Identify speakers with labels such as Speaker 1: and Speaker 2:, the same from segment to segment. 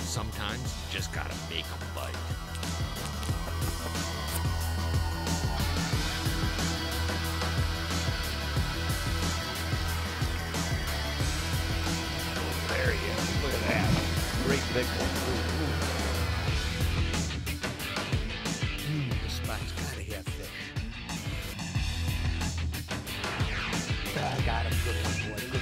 Speaker 1: Sometimes you just gotta make them bite. There he is. Look at that. Great big one. This spot's gotta have fish. I got him. Good one, boy. Good one.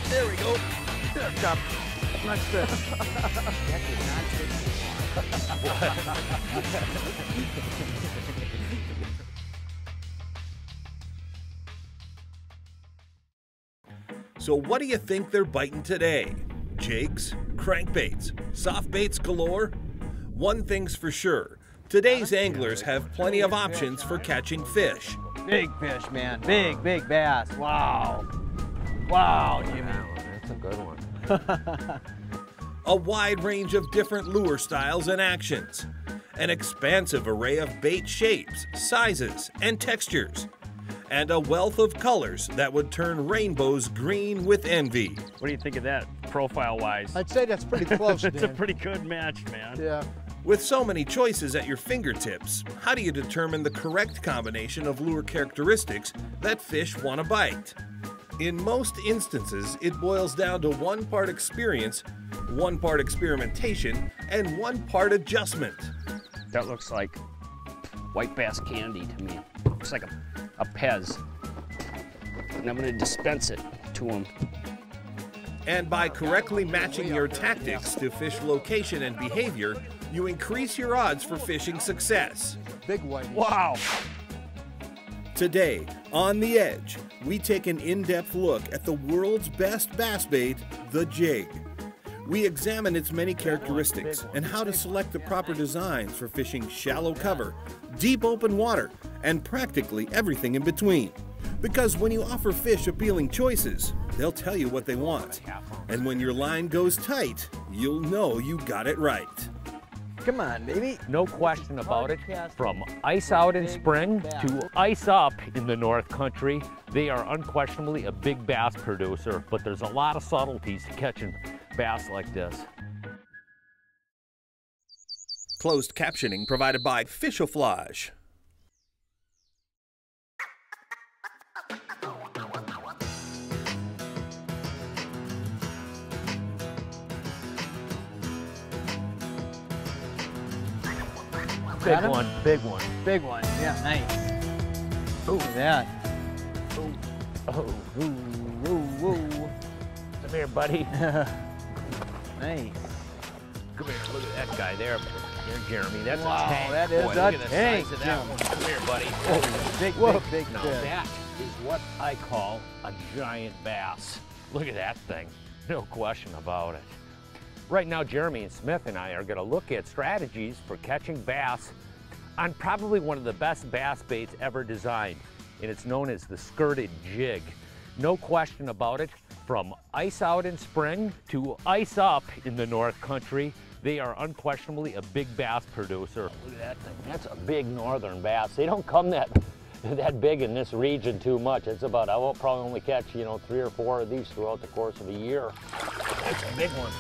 Speaker 2: There we go. There, Chop. Nice fish.
Speaker 1: That did not take
Speaker 3: So what do you think they're biting today? Jigs? Crankbaits? Soft baits galore? One thing's for sure. Today's anglers have plenty of options for catching fish.
Speaker 2: Big fish, man. Big, big bass. Wow. Wow, Jimmy.
Speaker 1: That's a good one.
Speaker 3: A wide range of different lure styles and actions. An expansive array of bait shapes, sizes, and textures. And a wealth of colors that would turn rainbows green with envy.
Speaker 4: What do you think of that, profile-wise?
Speaker 5: I'd say that's pretty close,
Speaker 4: It's a
Speaker 5: Dan.
Speaker 4: pretty good match, man.
Speaker 5: Yeah.
Speaker 3: With so many choices at your fingertips, how do you determine the correct combination of lure characteristics that fish want to bite? In most instances, it boils down to 1 part experience, 1 part experimentation, and 1 part adjustment.
Speaker 4: That looks like white bass candy to me. Looks like a Pez. And I'm gonna dispense it to him.
Speaker 3: And by correctly matching your tactics to fish location and behavior, you increase your odds for fishing success.
Speaker 5: Big white.
Speaker 4: Wow.
Speaker 3: Today, on The Edge, we take an in-depth look at the world's best bass bait, the jig. We examine its many characteristics and how to select the proper designs for fishing shallow cover, deep open water, and practically everything in between. Because when you offer fish appealing choices, they'll tell you what they want. And when your line goes tight, you'll know you got it right.
Speaker 2: Come on, baby.
Speaker 6: No question about it. From ice out in spring to ice up in the North Country, they are unquestionably a big bass producer, but there's a lot of subtleties to catching bass like this.
Speaker 3: Closed captioning provided by Fishoflage.
Speaker 6: Big one, big one.
Speaker 2: Big one. Yeah, nice. Look at that.
Speaker 6: Oh,
Speaker 2: Ooh, ooh, ooh.
Speaker 6: come here, buddy.
Speaker 2: Nice.
Speaker 6: Come here, look at that guy there. There, Jeremy, that's
Speaker 2: Wow,
Speaker 6: a tank.
Speaker 2: that is
Speaker 6: Boy,
Speaker 2: a
Speaker 6: look at the
Speaker 2: tank,
Speaker 6: size of that
Speaker 2: Jim.
Speaker 6: one. Come here, buddy.
Speaker 2: Oh, big,
Speaker 6: Whoa.
Speaker 2: big, big
Speaker 6: Now
Speaker 2: fish.
Speaker 6: that is what I call a giant bass. Look at that thing, no question about it. Right now, Jeremy and Smith and I are gonna look at strategies for catching bass on probably one of the best bass baits ever designed, and it's known as the skirted jig. No question about it, from ice out in spring to ice up in the North Country, they are unquestionably a big bass producer. Look at that thing, that's a big northern bass. They don't come that big in this region too much. It's about, I will probably only catch, 3 or 4 of these throughout the course of a year. That's a big one.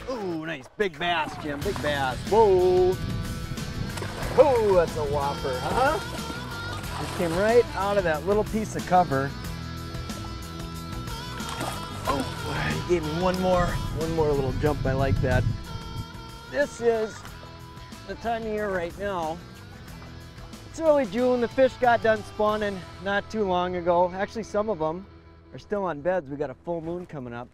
Speaker 2: Ooh, nice. Big bass, Jim. Big bass. Whoa. Oh, that's a whopper, huh? Just came right out of that little piece of cover. Oh, he gave me one more little jump. I like that. This is the time of year right now. It's early June. The fish got done spawning not too long ago. Actually, some of them are still on beds. We got a full moon coming up.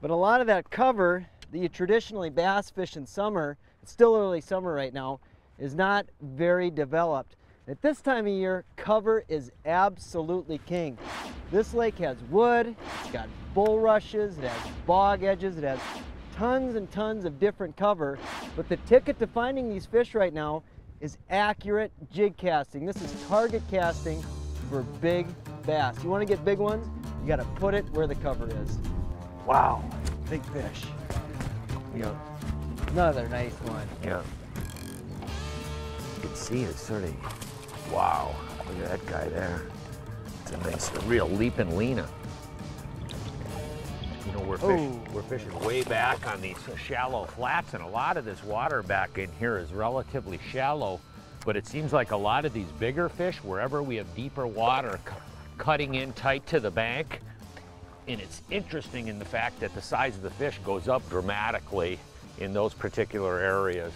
Speaker 2: But a lot of that cover that you traditionally bass fish in summer, it's still early summer right now, is not very developed. At this time of year, cover is absolutely king. This lake has wood, it's got bulrushes, it has bog edges, it has tons and tons of different cover. But the ticket to finding these fish right now is accurate jig casting. This is target casting for big bass. You want to get big ones, you got to put it where the cover is. Wow, big fish.
Speaker 6: Yeah.
Speaker 2: Another nice one.
Speaker 6: Yeah. You can see it's sort of, wow, look at that guy there. It's a nice, a real leaping Lena. You know, we're fishing way back on these shallow flats, and a lot of this water back in here is relatively shallow, but it seems like a lot of these bigger fish, wherever we have deeper water, cutting in tight to the bank. And it's interesting in the fact that the size of the fish goes up dramatically in those particular areas.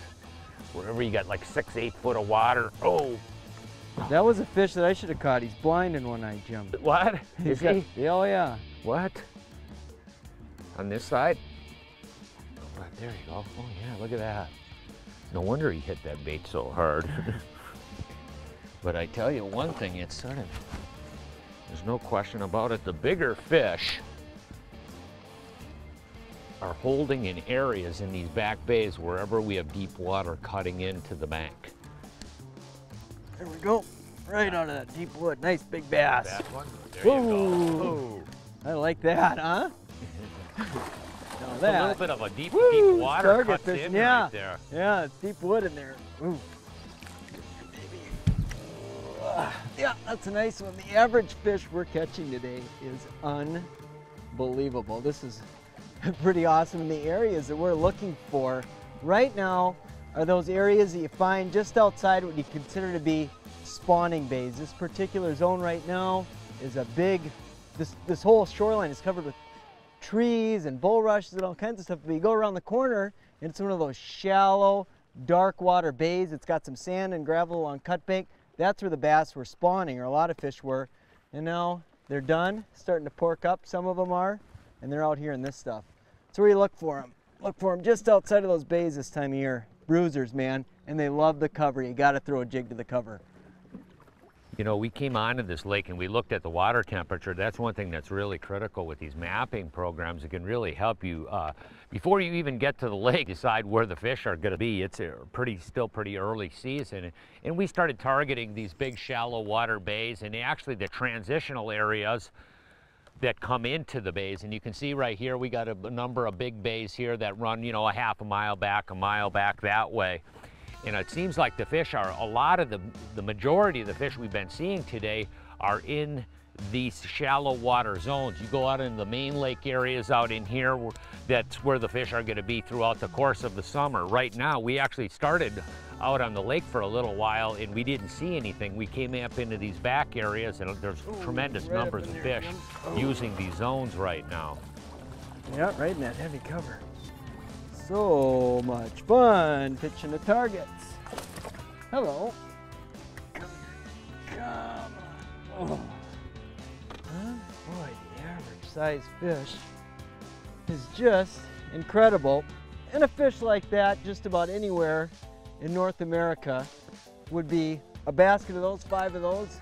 Speaker 6: Wherever you got like 6-8 foot of water, oh.
Speaker 2: That was a fish that I should have caught. He's blind in one eye, Jim.
Speaker 6: What? Is he?
Speaker 2: Yeah, oh yeah.
Speaker 6: What? On this side? Oh, right there you go. Oh yeah, look at that. No wonder he hit that bait so hard. But I tell you one thing, it's sort of, there's no question about it, the bigger fish are holding in areas in these back bays wherever we have deep water cutting into the bank.
Speaker 2: There we go. Right out of that deep wood. Nice big bass.
Speaker 6: That one? There
Speaker 2: Whoa.
Speaker 6: you go.
Speaker 2: I like that, huh?
Speaker 6: A little bit of a deep water
Speaker 2: target
Speaker 6: cuts
Speaker 2: fish.
Speaker 6: in
Speaker 2: Yeah.
Speaker 6: right there.
Speaker 2: Yeah, it's deep wood in there. Ooh. Yeah, that's a nice one. The average fish we're catching today is unbelievable. This is pretty awesome. And the areas that we're looking for right now are those areas that you find just outside what you consider to be spawning bays. This particular zone right now is a big, this whole shoreline is covered with trees and bulrushes and all kinds of stuff. But you go around the corner and it's one of those shallow, dark water bays. It's got some sand and gravel along cut bank. That's where the bass were spawning, or a lot of fish were. And now they're done, starting to pork up. Some of them are, and they're out here in this stuff. So where you look for them? Look for them just outside of those bays this time of year. Bruisers, man, and they love the cover. You got to throw a jig to the cover.
Speaker 6: You know, we came onto this lake and we looked at the water temperature. That's one thing that's really critical with these mapping programs. It can really help you, before you even get to the lake, decide where the fish are going to be. It's a still pretty early season. And we started targeting these big shallow water bays and actually the transitional areas that come into the bays. And you can see right here, we got a number of big bays here that run, you know, a half a mile back that way. And it seems like the fish are, a lot of the majority of the fish we've been seeing today are in these shallow water zones. You go out in the main lake areas out in here, that's where the fish are going to be throughout the course of the summer. Right now, we actually started out on the lake for a little while and we didn't see anything. We came up into these back areas and there's tremendous numbers of fish using these zones right now.
Speaker 2: Yeah, right in that heavy cover. So much fun pitching the targets. Hello. Come on. Oh. Huh? Boy, the average size fish is just incredible. And a fish like that, just about anywhere in North America, would be a basket of those, 5 of those,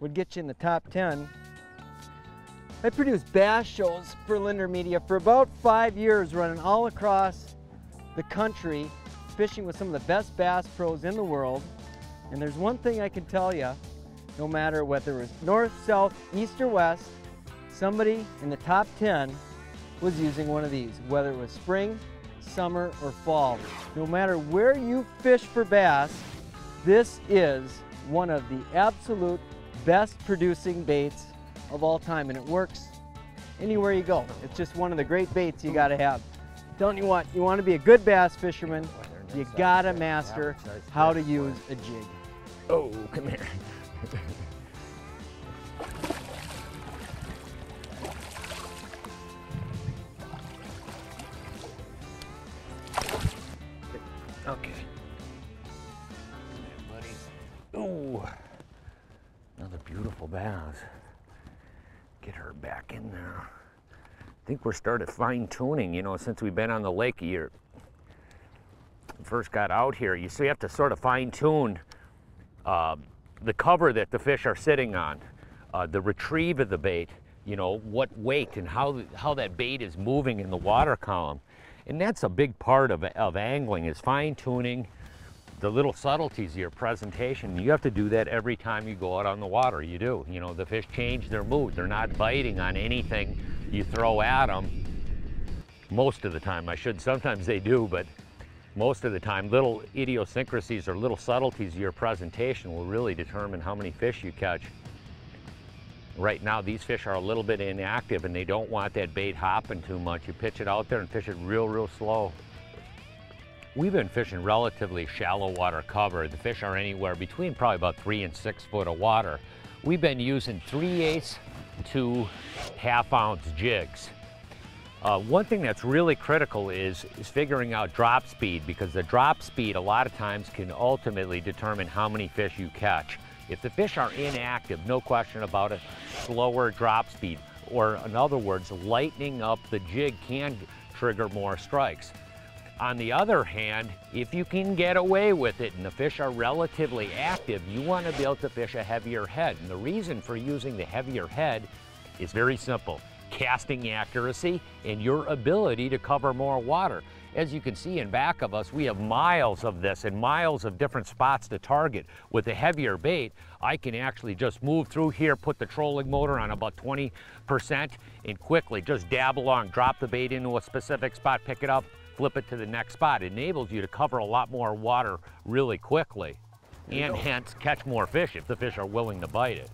Speaker 2: would get you in the top 10. I produced bass shows for Lindner Media for about 5 years, running all across the country, fishing with some of the best bass pros in the world. And there's one thing I can tell you, no matter whether it was north, south, east, or west, somebody in the top 10 was using one of these, whether it was spring, summer, or fall. No matter where you fish for bass, this is one of the absolute best producing baits of all time, and it works anywhere you go. It's just one of the great baits you gotta have. Don't you want to be a good bass fisherman, you gotta master how to use a jig.
Speaker 6: Oh, come here. Okay. Oh, another beautiful bass. Get her back in there. think we're started fine-tuning, you know, since we've been on the lake a year. First got out here, you see, you have to sort of fine-tune the cover that the fish are sitting on, the retrieve of the bait, you know, what weight and how that bait is moving in the water column. And that's a big part of angling, is fine-tuning the little subtleties of your presentation. You have to do that every time you go out on the water. You do. You know, the fish change their mood. They're not biting on anything you throw at them. Most of the time, I should. Sometimes they do, but most of the time, little idiosyncrasies or little subtleties of your presentation will really determine how many fish you catch. Right now, these fish are a little bit inactive and they don't want that bait hopping too much. You pitch it out there and fish it real slow. We've been fishing relatively shallow water cover. The fish are anywhere between probably about 3 and 6 foot of water. We've been using 3/8 to half-ounce jigs. One thing that's really critical is figuring out drop speed, because the drop speed a lot of times can ultimately determine how many fish you catch. If the fish are inactive, no question about it, slower drop speed, or in other words, lightening up the jig can trigger more strikes. On the other hand, if you can get away with it and the fish are relatively active, you want to be able to fish a heavier head. And the reason for using the heavier head is very simple: casting accuracy and your ability to cover more water. As you can see in back of us, we have miles of this and miles of different spots to target. With a heavier bait, I can actually just move through here, put the trolling motor on about 20%, and quickly just dab along, drop the bait into a specific spot, pick it up, flip it to the next spot. It enables you to cover a lot more water really quickly, and hence catch more fish if the fish are willing to bite it.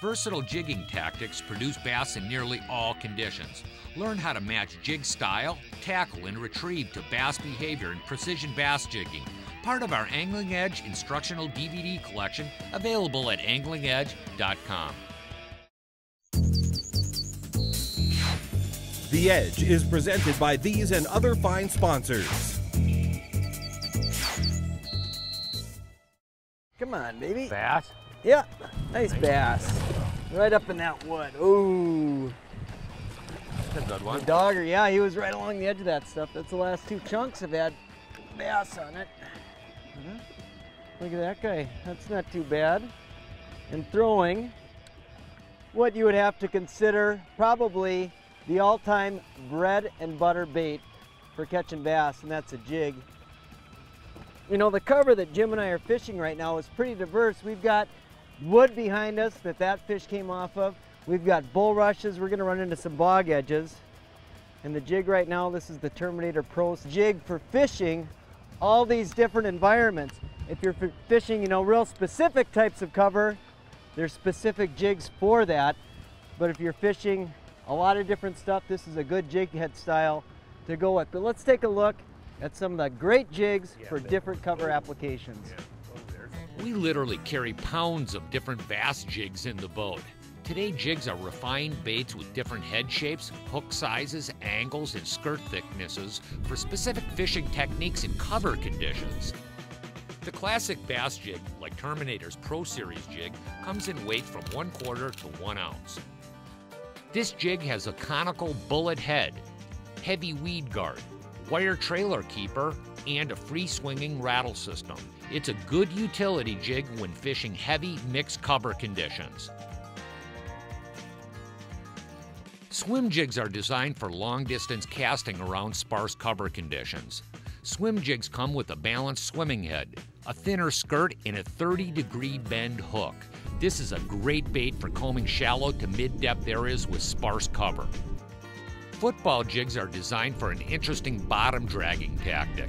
Speaker 5: Versatile jigging tactics produce bass in nearly all conditions. Learn how to match jig style, tackle, and retrieve to bass behavior in precision bass jigging. Part of our Angling Edge instructional DVD collection, available at anglingedge.com.
Speaker 3: The Edge is presented by these and other fine sponsors.
Speaker 2: Come on, baby.
Speaker 6: Bass?
Speaker 2: Yeah, nice bass. Right up in that wood. Ooh.
Speaker 6: That's a good one.
Speaker 2: The dogger, yeah, he was right along the edge of that stuff. That's the last 2 chunks have had bass on it. Look at that guy. That's not too bad. And throwing what you would have to consider probably the all-time bread and butter bait for catching bass, and that's a jig. You know, the cover that Jim and I are fishing right now is pretty diverse. We've got wood behind us that fish came off of. We've got bulrushes. We're going to run into some bog edges. And the jig right now, this is the Terminator Pro jig for fishing all these different environments. If you're fishing, you know, real specific types of cover, there's specific jigs for that. But if you're fishing a lot of different stuff, this is a good jig head style to go with. But let's take a look at some of the great jigs for different cover applications.
Speaker 5: We literally carry pounds of different bass jigs in the boat. Today, jigs are refined baits with different head shapes, hook sizes, angles, and skirt thicknesses for specific fishing techniques and cover conditions. The classic bass jig, like Terminator's Pro Series jig, comes in weight from 1/4 to 1 ounce. This jig has a conical bullet head, heavy weed guard, wire trailer keeper, and a free-swinging rattle system. It's a good utility jig when fishing heavy mixed cover conditions. Swim jigs are designed for long-distance casting around sparse cover conditions. Swim jigs come with a balanced swimming head, a thinner skirt, and a 30-degree bend hook. This is a great bait for combing shallow to mid-depth areas with sparse cover. Football jigs are designed for an interesting bottom dragging tactic.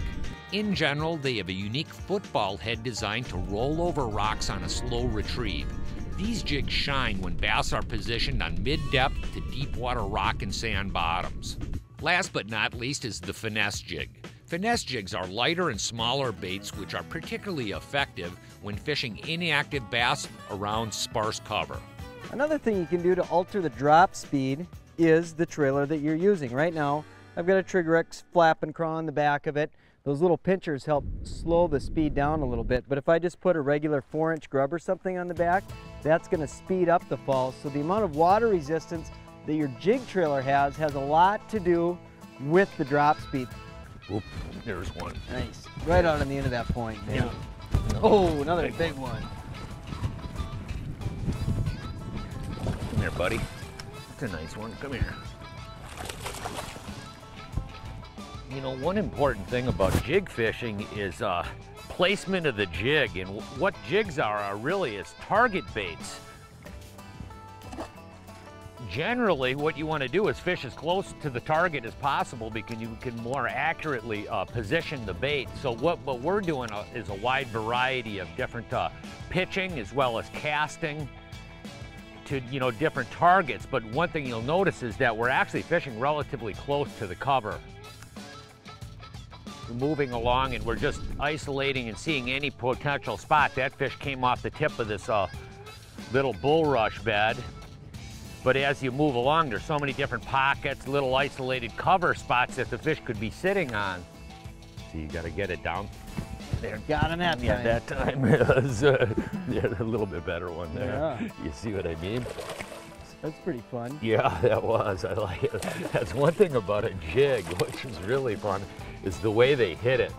Speaker 5: In general, they have a unique football head designed to roll over rocks on a slow retrieve. These jigs shine when bass are positioned on mid-depth to deep water rock and sand bottoms. Last but not least is the finesse jig. Finesse jigs are lighter and smaller baits which are particularly effective when fishing inactive bass around sparse cover.
Speaker 2: Another thing you can do to alter the drop speed is the trailer that you're using. Right now, I've got a Trigger X flap and crawl on the back of it, those little pinchers help slow the speed down a little bit. But if I just put a regular 4-inch grub or something on the back, that's going to speed up the fall. So the amount of water resistance that your jig trailer has a lot to do with the drop speed.
Speaker 6: Oop, there's one.
Speaker 2: Nice. Right out on the end of that point, man.
Speaker 6: Yeah.
Speaker 2: Oh, another big one.
Speaker 6: Come here, buddy. It's a nice one. Come here. You know, one important thing about jig fishing is placement of the jig, and what jigs are really is target baits. Generally, what you want to do is fish as close to the target as possible because you can more accurately position the bait. So what we're doing is a wide variety of different pitching as well as casting to, you know, different targets. But one thing you'll notice is that we're actually fishing relatively close to the cover. We're moving along and we're just isolating and seeing any potential spot. That fish came off the tip of this little bulrush bed. But as you move along, there's so many different pockets, little isolated cover spots that the fish could be sitting on. So you gotta get it down. There.
Speaker 2: Got him that time.
Speaker 6: Yeah, that time was a little bit better one there.
Speaker 2: Yeah.
Speaker 6: You see what I mean?
Speaker 2: That's pretty fun.
Speaker 6: Yeah, that was. I like it. That's one thing about a jig, which is really fun, is the way they hit it.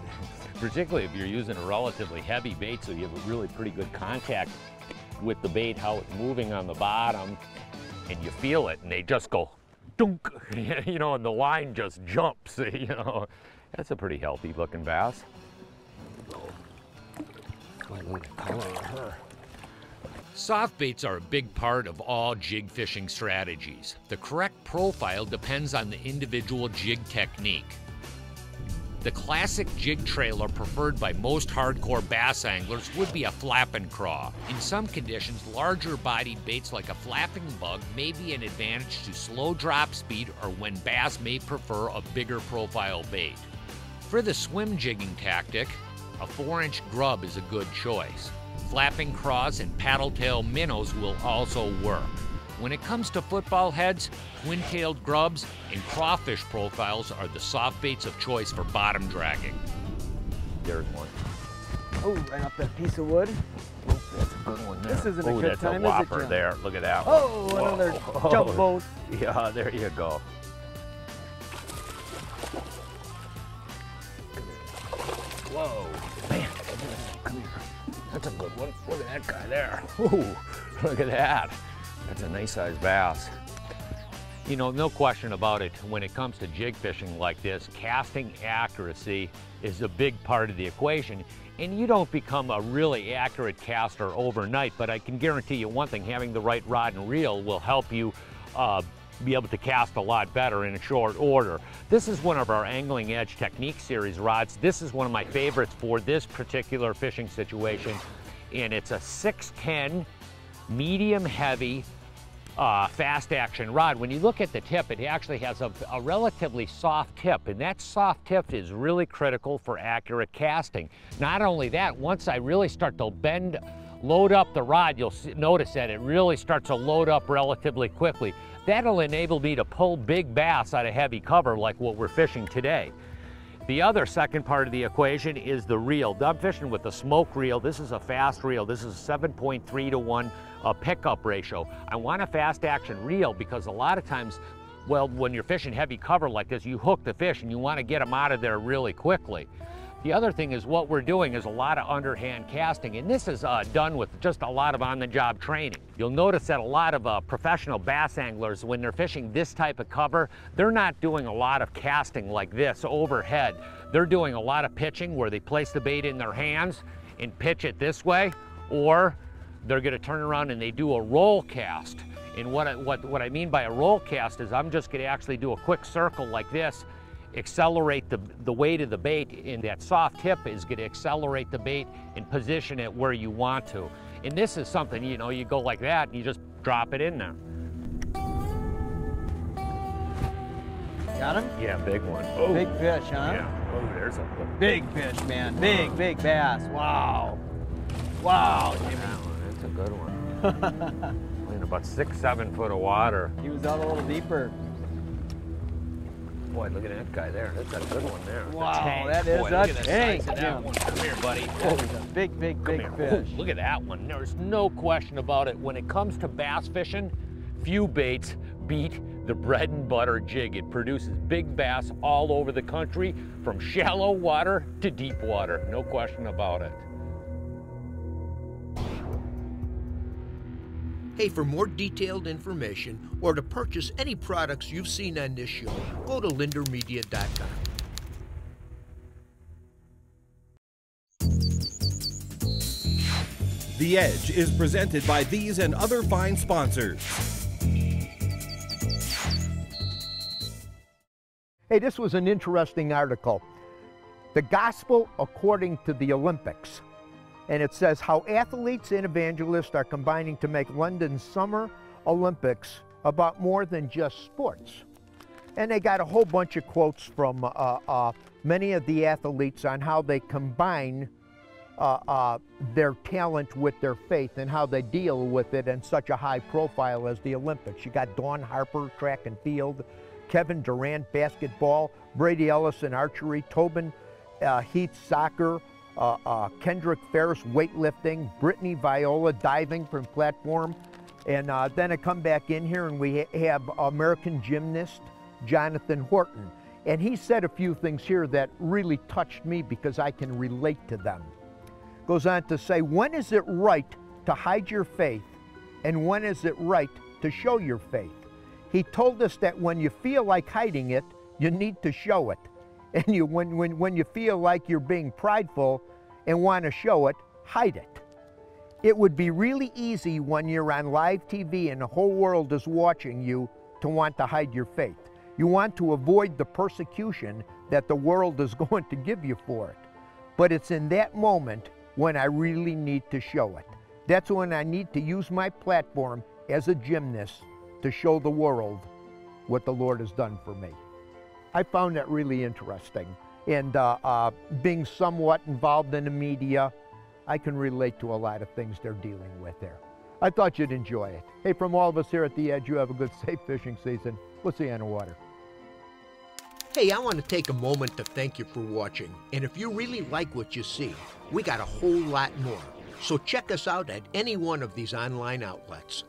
Speaker 6: Particularly if you're using a relatively heavy bait, so you have a really pretty good contact with the bait, how it's moving on the bottom, and you feel it, and they just go dunk, you know, and the line just jumps, you know. That's a pretty healthy looking bass.
Speaker 5: Soft baits are a big part of all jig fishing strategies. The correct profile depends on the individual jig technique. The classic jig trailer preferred by most hardcore bass anglers would be a flapping craw. In some conditions, larger bodied baits like a flapping bug may be an advantage to slow drop speed or when bass may prefer a bigger profile bait. For the swim jigging tactic, a 4-inch grub is a good choice. Flapping craws and paddle-tail minnows will also work. When it comes to football heads, twin-tailed grubs and crawfish profiles are the soft baits of choice for bottom dragging.
Speaker 6: There's one.
Speaker 2: Oh, right up that piece of wood.
Speaker 6: Oh, that's a good one there.
Speaker 2: This isn't a good time,
Speaker 6: that's a
Speaker 2: is it,
Speaker 6: whopper
Speaker 2: John?
Speaker 6: there. Look at that one.
Speaker 2: Oh, another jump boat.
Speaker 6: Yeah, there you go. Whoa, man, come here. That's a good one. Look at that guy there. Ooh, look at that. That's a nice sized bass. You know, no question about it, when it comes to jig fishing like this, casting accuracy is a big part of the equation. And you don't become a really accurate caster overnight, but I can guarantee you one thing, having the right rod and reel will help you be able to cast a lot better in a short order. This is one of our Angling Edge Technique Series rods. This is one of my favorites for this particular fishing situation. And it's a 610 medium heavy fast action rod. When you look at the tip, it actually has a relatively soft tip, and that soft tip is really critical for accurate casting. Not only that, once I really start to load up the rod, you'll notice that it really starts to load up relatively quickly. That'll enable me to pull big bass out of heavy cover like what we're fishing today. The other second part of the equation is the reel. I'm fishing with a smoke reel. This is a fast reel. This is a 7.3 to 1 pickup ratio. I want a fast action reel because a lot of times, well, when you're fishing heavy cover like this, you hook the fish and you want to get them out of there really quickly. The other thing is what we're doing is a lot of underhand casting, and this is done with just a lot of on-the-job training. You'll notice that a lot of professional bass anglers, when they're fishing this type of cover, they're not doing a lot of casting like this overhead. They're doing a lot of pitching where they place the bait in their hands and pitch it this way, or they're going to turn around and they do a roll cast. And what I mean by a roll cast is I'm just going to actually do a quick circle like this, accelerate the weight of the bait, and that soft tip is going to accelerate the bait and position it where you want to. And this is something, you know, you go like that and you just drop it in there.
Speaker 2: Got him?
Speaker 6: Yeah, big one. Oh.
Speaker 2: Big fish, huh?
Speaker 6: Yeah. Oh, there's a
Speaker 2: Big fish, man. Big bass. Wow. Wow, Jimmy.
Speaker 6: That's a good one. In about 6-7 foot of water.
Speaker 2: He was out a little deeper.
Speaker 6: Boy, look at that guy there. That's a good one there.
Speaker 2: Wow, that is
Speaker 6: Boy,
Speaker 2: a
Speaker 6: look at the
Speaker 2: tank,
Speaker 6: size of that
Speaker 2: Jim.
Speaker 6: one. Come here, buddy.
Speaker 2: That is a big, big, big
Speaker 6: Come
Speaker 2: fish.
Speaker 6: here. Oh, look at that one. There's no question about it. When it comes to bass fishing, few baits beat the bread and butter jig. It produces big bass all over the country, from shallow water to deep water. No question about it.
Speaker 7: Hey, for more detailed information or to purchase any products you've seen on this show, go to lindermedia.com.
Speaker 3: The Edge is presented by these and other fine sponsors.
Speaker 1: Hey, this was an interesting article. The Gospel According to the Olympics. And it says how athletes and evangelists are combining to make London's Summer Olympics about more than just sports. And they got a whole bunch of quotes from many of the athletes on how they combine their talent with their faith and how they deal with it in such a high profile as the Olympics. You got Dawn Harper, track and field, Kevin Durant, basketball, Brady Ellis in archery, Tobin Heath, soccer, Kendrick Ferris, weightlifting, Brittany Viola, diving from platform. And then I come back in here and we have American gymnast Jonathan Horton. And he said a few things here that really touched me because I can relate to them. Goes on to say, when is it right to hide your faith and when is it right to show your faith? He told us that when you feel like hiding it, you need to show it. And when you feel like you're being prideful and want to show it, hide it. It would be really easy when you're on live TV and the whole world is watching you to want to hide your faith. You want to avoid the persecution that the world is going to give you for it. But it's in that moment when I really need to show it. That's when I need to use my platform as a gymnast to show the world what the Lord has done for me. I found that really interesting. And being somewhat involved in the media, I can relate to a lot of things they're dealing with there. I thought you'd enjoy it. Hey, from all of us here at The Edge, you have a good, safe fishing season. We'll see you on the water.
Speaker 7: Hey, I want to take a moment to thank you for watching. And if you really like what you see, we got a whole lot more. So check us out at any one of these online outlets.